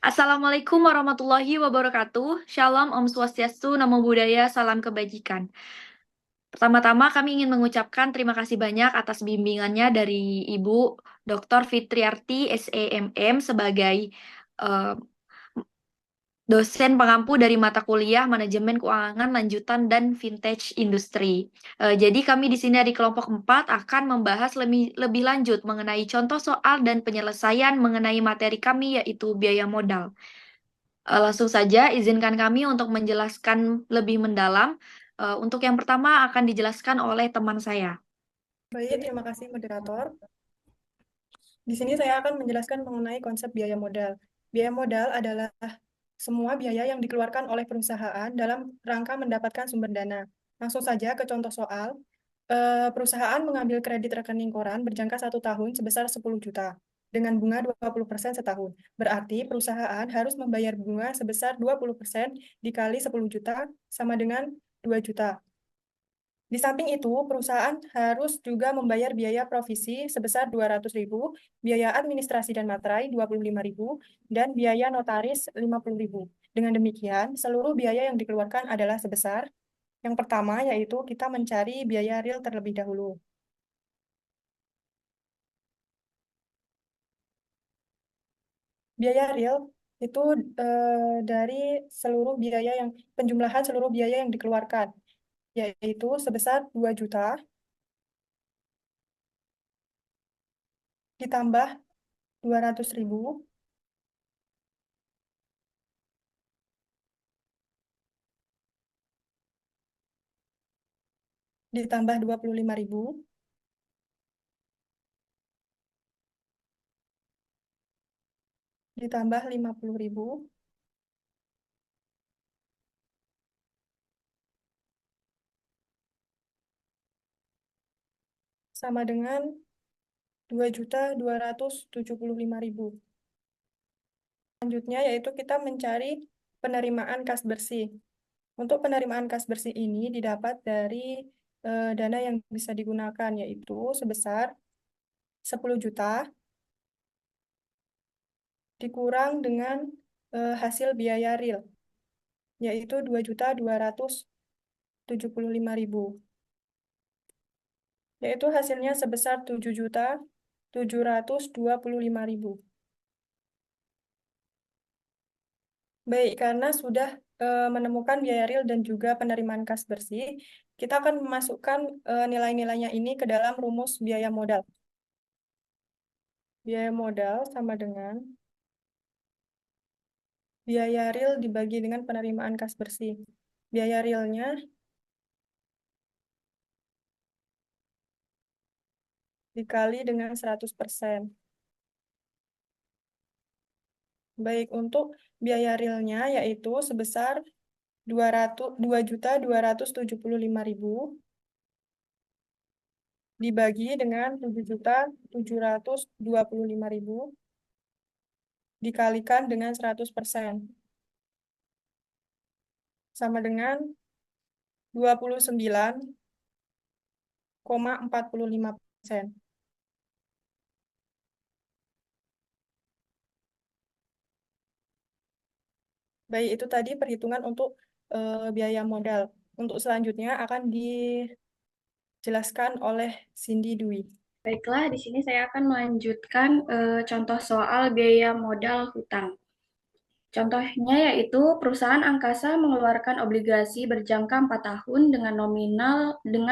Assalamualaikum warahmatullahi wabarakatuh. Shalom, Om Swastiastu, Namo Buddhaya, salam kebajikan. Pertama-tama kami ingin mengucapkan terima kasih banyak atas bimbingannya dari Ibu Dr. Fitriarti SEMM sebagai eh, dosen pengampu dari mata kuliah Manajemen Keuangan Lanjutan dan Vintage Industri. Jadi kami di sini di kelompok 4 akan membahas lebih lanjut mengenai contoh soal dan penyelesaian mengenai materi kami yaitu biaya modal. Langsung saja, izinkan kami untuk menjelaskan lebih mendalam. Untuk yang pertama akan dijelaskan oleh teman saya. Baik, terima kasih moderator. Di sini saya akan menjelaskan mengenai konsep biaya modal. Biaya modal adalah semua biaya yang dikeluarkan oleh perusahaan dalam rangka mendapatkan sumber dana. Langsung saja ke contoh soal. Perusahaan mengambil kredit rekening koran berjangka 1 tahun sebesar 10 juta dengan bunga 20% setahun. Berarti perusahaan harus membayar bunga sebesar 20% dikali 10 juta sama dengan 2 juta. Di samping itu, perusahaan harus juga membayar biaya provisi sebesar 200.000, biaya administrasi dan materai 25.000, dan biaya notaris 50.000. Dengan demikian, seluruh biaya yang dikeluarkan adalah sebesar yang pertama, yaitu kita mencari biaya real terlebih dahulu. Biaya real itu dari seluruh biaya yang penjumlahan seluruh biaya yang dikeluarkan, yaitu sebesar 2 juta ditambah 200.000 ditambah 25.000 ditambah 50.000 sama dengan 2.275.000. Selanjutnya yaitu kita mencari penerimaan kas bersih. Untuk penerimaan kas bersih ini didapat dari dana yang bisa digunakan, yaitu sebesar 10 juta dikurang dengan hasil biaya real, yaitu 2.275.000, yaitu hasilnya sebesar 7.725.000. Baik, karena sudah menemukan biaya real dan juga penerimaan kas bersih, kita akan memasukkan nilai-nilainya ini ke dalam rumus biaya modal. Biaya modal sama dengan biaya real dibagi dengan penerimaan kas bersih. Biaya realnya dikali dengan 100%. Baik, untuk biaya realnya yaitu sebesar 2.275.000 dibagi dengan 7.725.000 dikalikan dengan 100%. Sama dengan 29,45%. Baik, itu tadi perhitungan untuk biaya modal. Untuk selanjutnya akan dijelaskan oleh Cindy Dwi. Baiklah, di sini saya akan melanjutkan contoh soal biaya modal hutang. Contohnya yaitu perusahaan angkasa mengeluarkan obligasi berjangka 4 tahun dengan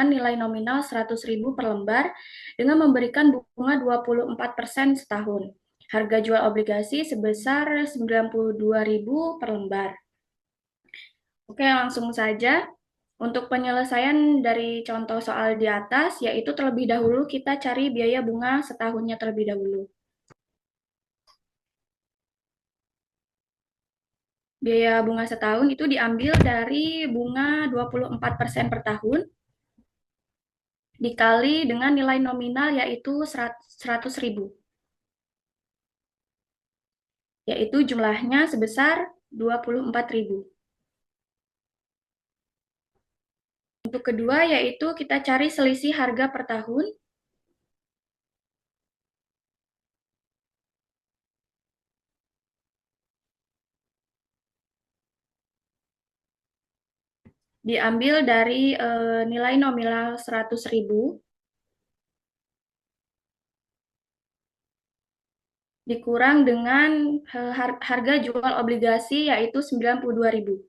nilai nominal 100.000 per lembar dengan memberikan bunga 24% setahun. Harga jual obligasi sebesar 92.000 per lembar. Oke, langsung saja. Untuk penyelesaian dari contoh soal di atas, yaitu terlebih dahulu kita cari biaya bunga setahunnya terlebih dahulu. Biaya bunga setahun itu diambil dari bunga 24% per tahun, dikali dengan nilai nominal yaitu 100.000. Yaitu jumlahnya sebesar 24.000. Untuk kedua yaitu kita cari selisih harga per tahun. diambil dari nilai nominal 100.000 dikurang dengan harga jual obligasi yaitu 92.000.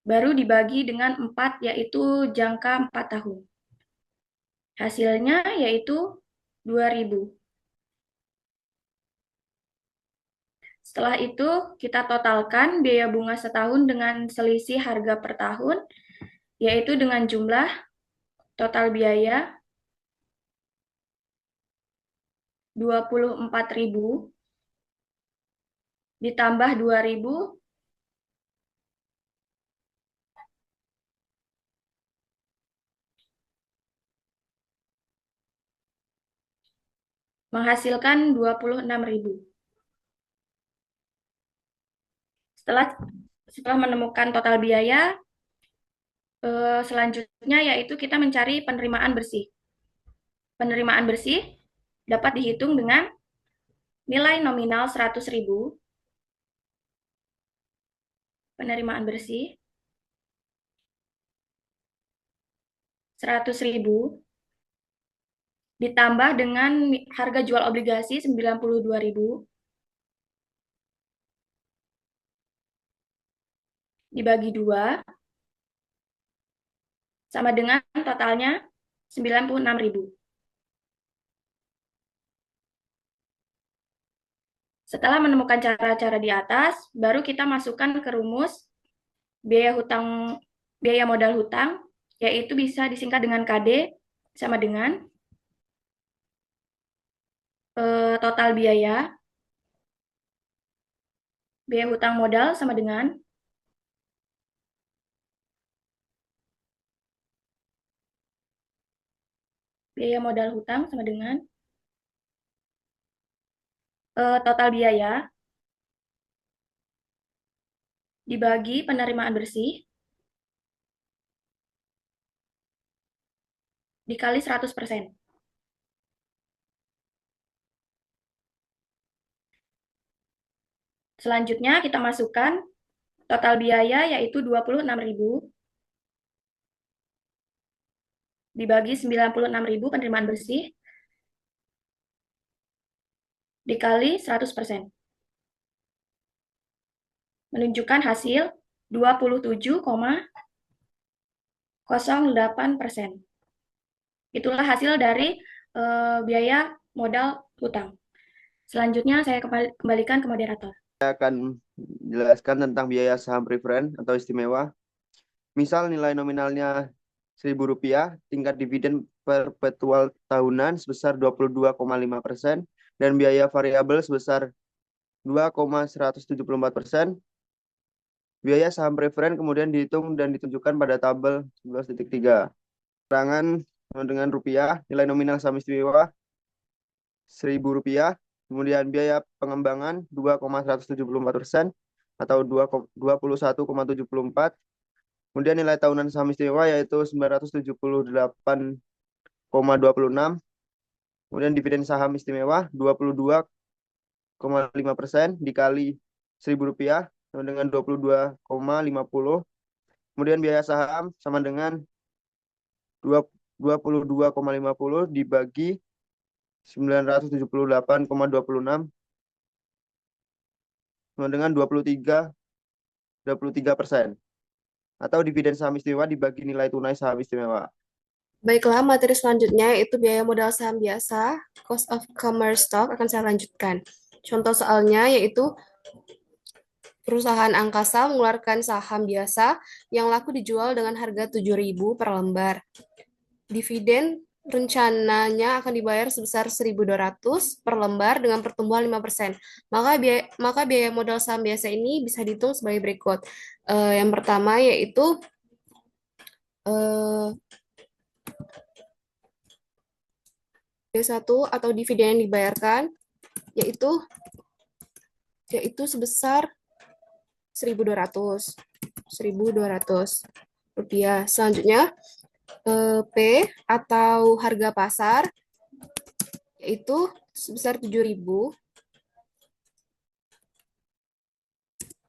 Baru dibagi dengan 4 yaitu jangka 4 tahun. Hasilnya yaitu 2.000. Setelah itu kita totalkan biaya bunga setahun dengan selisih harga per tahun, yaitu dengan jumlah total biaya 24.000 ditambah 2.000 menghasilkan 26.000. Setelah menemukan total biaya, selanjutnya yaitu kita mencari penerimaan bersih. Penerimaan bersih dapat dihitung dengan nilai nominal 100.000, penerimaan bersih 100.000 ditambah dengan harga jual obligasi 92.000 dibagi 2 sama dengan totalnya 96.000. Setelah menemukan cara-cara di atas, baru kita masukkan ke rumus biaya modal hutang, yaitu bisa disingkat dengan KD sama dengan total biaya hutang modal sama dengan biaya modal hutang sama dengan total biaya dibagi penerimaan bersih dikali 100%. Selanjutnya kita masukkan total biaya yaitu 26.000 dibagi 96.000 penerimaan bersih dikali 100%. Menunjukkan hasil 27,08%. Itulah hasil dari biaya modal hutang. Selanjutnya saya kembalikan ke moderator. Saya akan menjelaskan tentang biaya saham preferen atau istimewa. Misal nilai nominalnya Rp1.000, tingkat dividen perpetual tahunan sebesar 22,5% dan biaya variabel sebesar 2,174%. Biaya saham preferen kemudian dihitung dan ditunjukkan pada tabel 11.3. Keterangan dengan rupiah, nilai nominal saham istimewa Rp1.000, kemudian biaya pengembangan 2,174% atau 21,74. Kemudian nilai tahunan saham istimewa yaitu 978,26. Kemudian dividen saham istimewa 22,5% dikali Rp1.000 sama dengan 22,50. Kemudian biaya saham sama dengan 22,50 dibagi 978,26 sama dengan 23%. Atau dividen saham istimewa dibagi nilai tunai saham istimewa. Baiklah, materi selanjutnya yaitu biaya modal saham biasa, cost of commerce stock, akan saya lanjutkan. Contoh soalnya yaitu perusahaan angkasa mengeluarkan saham biasa yang laku dijual dengan harga 7.000 per lembar. Dividen rencananya akan dibayar sebesar 1.200 per lembar dengan pertumbuhan 5%. Maka biaya modal saham biasa ini bisa dihitung sebagai berikut. Yang pertama yaitu D1 atau dividen yang dibayarkan yaitu sebesar 1.200 rupiah. Selanjutnya P atau harga pasar yaitu sebesar 7.000.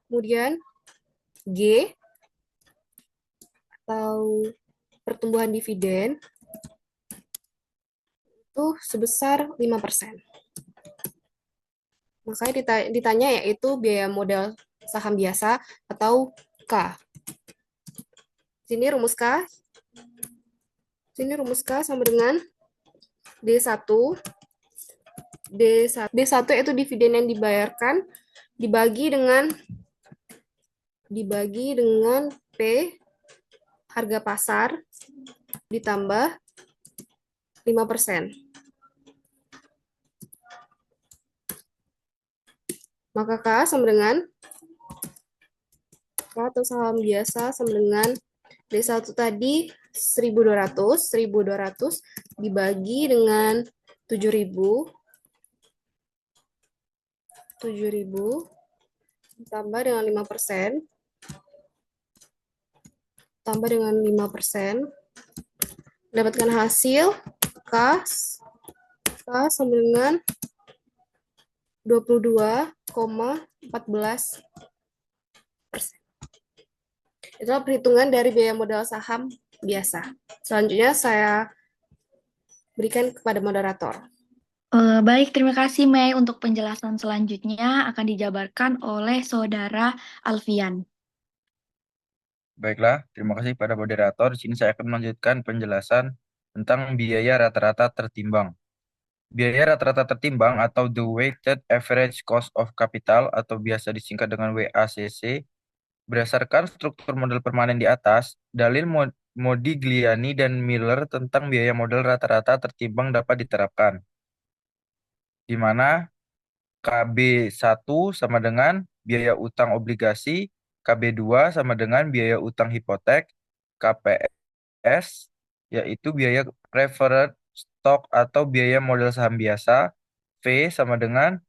Kemudian G atau pertumbuhan dividen itu sebesar 5%. Makanya ditanya yaitu biaya modal saham biasa atau K. Sini rumus K. Sini rumus K sama dengan D1. D1 itu dividen yang dibayarkan dibagi dengan P harga pasar ditambah 5%. Maka K atau saham biasa sama dengan D1 tadi 1.200 dibagi dengan 7.000 ditambah dengan 5%, dapatkan hasil K sama dengan 22,14%. Itulah perhitungan dari biaya modal saham biasa. Selanjutnya saya berikan kepada moderator. Baik, terima kasih Mei. Untuk penjelasan selanjutnya akan dijabarkan oleh Saudara Alfian. Baiklah, terima kasih pada moderator. Di sini saya akan melanjutkan penjelasan tentang biaya rata-rata tertimbang. Biaya rata-rata tertimbang atau the weighted average cost of capital atau biasa disingkat dengan WACC berdasarkan struktur model permanen di atas, dalil Modigliani dan Miller tentang biaya modal rata-rata tertimbang dapat diterapkan, di mana KB1 sama dengan biaya utang obligasi, KB2 sama dengan biaya utang hipotek, KPS yaitu biaya preferred stock atau biaya modal saham biasa, V sama dengan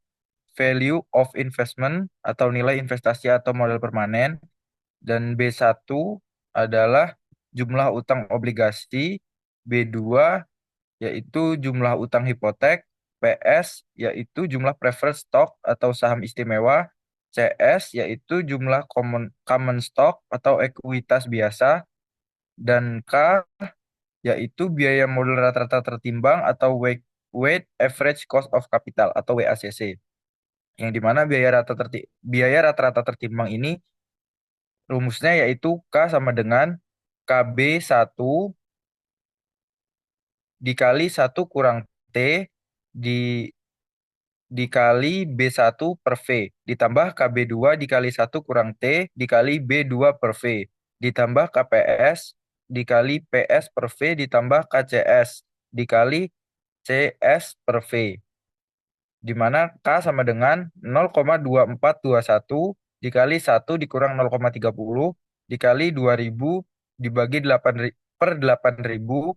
value of investment atau nilai investasi atau modal permanen, dan B1 adalah jumlah utang obligasi, B2 yaitu jumlah utang hipotek, PS yaitu jumlah preferred stock atau saham istimewa, CS yaitu jumlah common stock atau ekuitas biasa, dan K yaitu biaya modal rata-rata tertimbang atau weight average cost of capital atau WACC. Yang dimana biaya rata-rata tertimbang ini rumusnya yaitu K sama dengan KB1 dikali 1 kurang T dikali B1 per V, ditambah KB2 dikali 1 kurang T dikali B2 per V, ditambah KPS dikali PS per V, ditambah KCS dikali CS per V, di mana K sama dengan 0,2421 dikali 1 dikurang 0,30 dikali 2000 dibagi 8 per 8000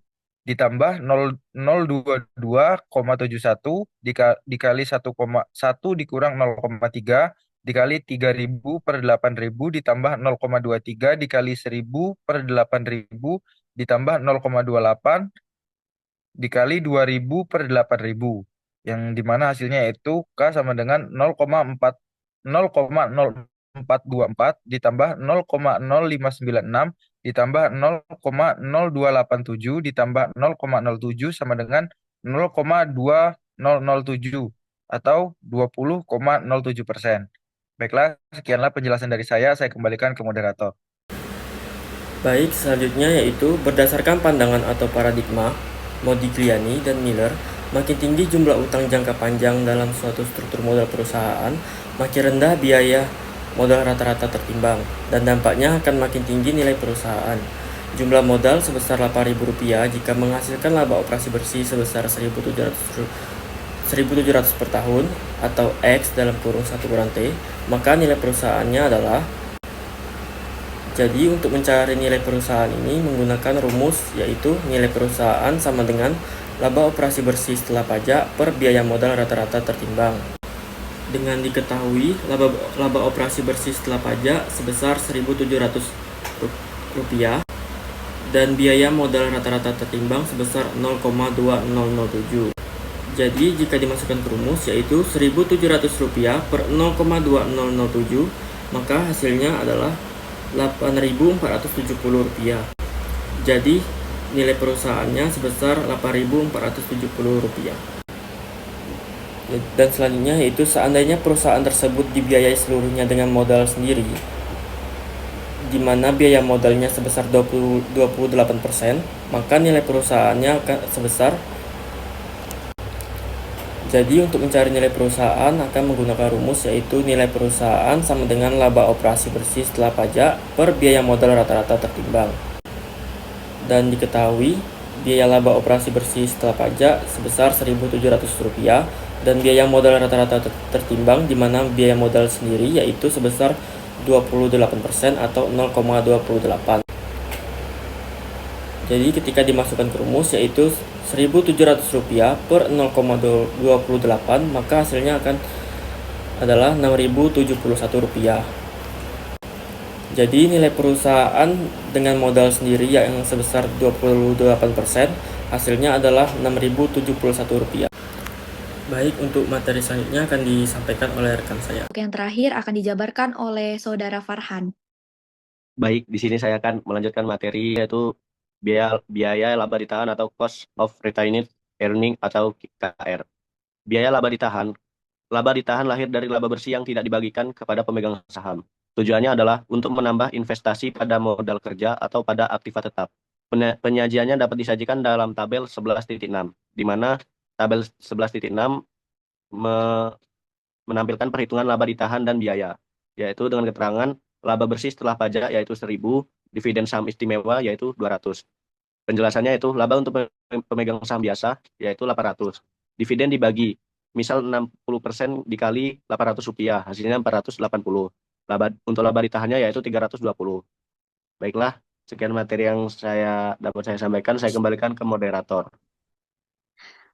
ditambah 0,022,71 dikali 1,1 dikurang 0,3 dikali 3000 per 8000 ditambah 0,23 dikali 1000 per 8000 ditambah 0,28 dikali 2000 per 8000, yang dimana hasilnya itu K sama dengan 0,0424 ditambah 0,0596 ditambah 0,0287 ditambah 0,07 sama dengan 0,2007 atau 20,07%. Baiklah, sekianlah penjelasan dari saya kembalikan ke moderator. Baik, selanjutnya yaitu berdasarkan pandangan atau paradigma Modigliani dan Miller, makin tinggi jumlah utang jangka panjang dalam suatu struktur modal perusahaan, makin rendah biaya modal rata-rata tertimbang, dan dampaknya akan makin tinggi nilai perusahaan. Jumlah modal sebesar Rp8.000 jika menghasilkan laba operasi bersih sebesar 1.700 per tahun atau X dalam kurung 1 kurang T, maka nilai perusahaannya adalah. Jadi untuk mencari nilai perusahaan ini menggunakan rumus yaitu nilai perusahaan sama dengan laba operasi bersih setelah pajak per biaya modal rata-rata tertimbang. Dengan diketahui laba operasi bersih setelah pajak sebesar Rp1.700 dan biaya modal rata-rata tertimbang sebesar 0,2007. Jadi jika dimasukkan ke rumus yaitu Rp1.700 per 0,2007, maka hasilnya adalah Rp8.470. Jadi nilai perusahaannya sebesar Rp8.470. Dan selanjutnya yaitu seandainya perusahaan tersebut dibiayai seluruhnya dengan modal sendiri, di mana biaya modalnya sebesar 28%, maka nilai perusahaannya akan sebesar. Jadi untuk mencari nilai perusahaan akan menggunakan rumus yaitu nilai perusahaan sama dengan laba operasi bersih setelah pajak per biaya modal rata-rata tertimbang. Dan diketahui biaya laba operasi bersih setelah pajak sebesar Rp1.700 dan biaya modal rata-rata tertimbang di mana biaya modal sendiri yaitu sebesar 28% atau 0,28. Jadi ketika dimasukkan ke rumus yaitu Rp1.700 per 0,28, maka hasilnya akan adalah Rp6.071. Jadi nilai perusahaan dengan modal sendiri yang sebesar 28%, hasilnya adalah Rp6.071. Baik, untuk materi selanjutnya akan disampaikan oleh rekan saya. Yang terakhir akan dijabarkan oleh Saudara Farhan. Baik, di sini saya akan melanjutkan materi yaitu biaya laba ditahan atau cost of retained earning atau KR. Biaya laba ditahan. Laba ditahan lahir dari laba bersih yang tidak dibagikan kepada pemegang saham. Tujuannya adalah untuk menambah investasi pada modal kerja atau pada aktiva tetap. Penyajiannya dapat disajikan dalam tabel 11.6, di mana tabel 11.6 menampilkan perhitungan laba ditahan dan biaya, yaitu dengan keterangan laba bersih setelah pajak yaitu 1.000, dividen saham istimewa yaitu 200. Penjelasannya itu laba untuk pemegang saham biasa yaitu 800. Dividen dibagi, misal 60% dikali Rp800, hasilnya 480. Untuk laba ditahannya yaitu 320. Baiklah, sekian materi yang dapat saya sampaikan, saya kembalikan ke moderator.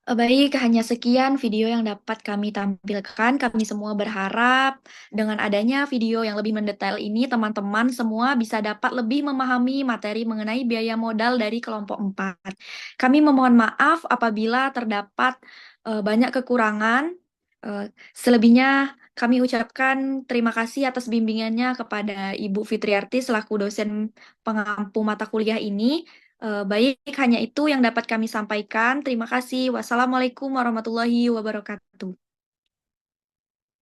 Baik, hanya sekian video yang dapat kami tampilkan. Kami semua berharap dengan adanya video yang lebih mendetail ini, teman-teman semua bisa dapat lebih memahami materi mengenai biaya modal dari kelompok 4. Kami memohon maaf apabila terdapat banyak kekurangan. Selebihnya kami ucapkan terima kasih atas bimbingannya kepada Ibu Fitriarti selaku dosen pengampu mata kuliah ini. Baik, hanya itu yang dapat kami sampaikan. Terima kasih. Wassalamualaikum warahmatullahi wabarakatuh.